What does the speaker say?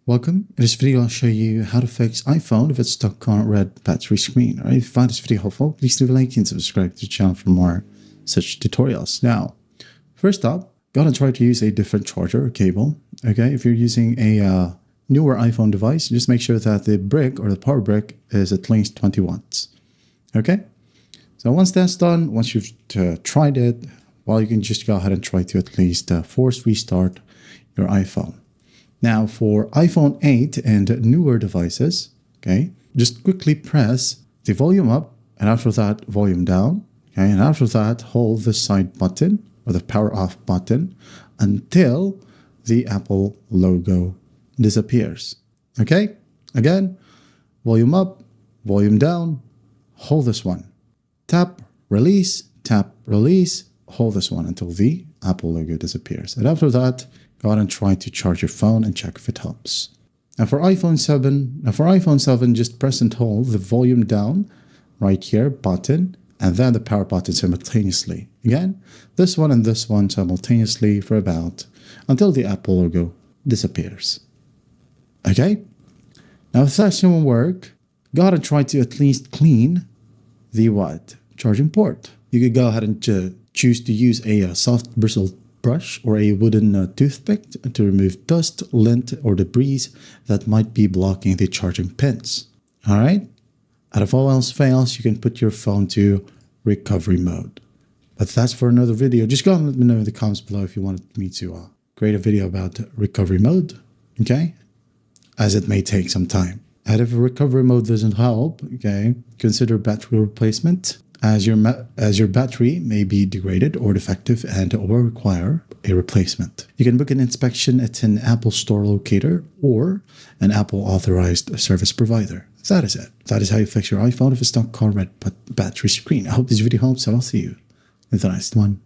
Welcome. In this video, I'll show you how to fix iPhone if it's stuck on red battery screen. Alright, if you find this video helpful, please leave a like and subscribe to the channel for more such tutorials. Now, first up, gotta try to use a different charger or cable. Okay, if you're using a newer iPhone device, just make sure that the brick or the power brick is at least 20 watts. Okay, so once that's done, once you've tried it, well, you can just go ahead and try to at least force restart your iPhone. Now for iPhone 8 and newer devices, okay, just quickly press the volume up and after that volume down, okay, and after that hold the side button or the power off button until the Apple logo disappears. Okay, again, volume up, volume down, hold this one. Tap, release, hold this one until the Apple logo disappears. And after that, go ahead and try to charge your phone and check if it helps. Now for iPhone 7, just press and hold the volume down right here button and then the power button simultaneously. Again, this one and this one simultaneously for about until the Apple logo disappears. Okay? Now if that doesn't work, go ahead and try to at least clean the charging port. You could go ahead and choose to use a soft bristled brush or a wooden toothpick to remove dust, lint, or debris that might be blocking the charging pins. All right? And if all else fails, you can put your phone to recovery mode. But that's for another video. Just go ahead and let me know in the comments below if you wanted me to create a video about recovery mode, okay? As it may take some time. And if recovery mode doesn't help, okay, consider battery replacement. As your battery may be degraded or defective and or require a replacement. You can book an inspection at an Apple Store locator or an Apple authorized service provider. That is it. That is how you fix your iPhone if it's stuck on red battery screen. I hope this video helps and I'll see you in the next one.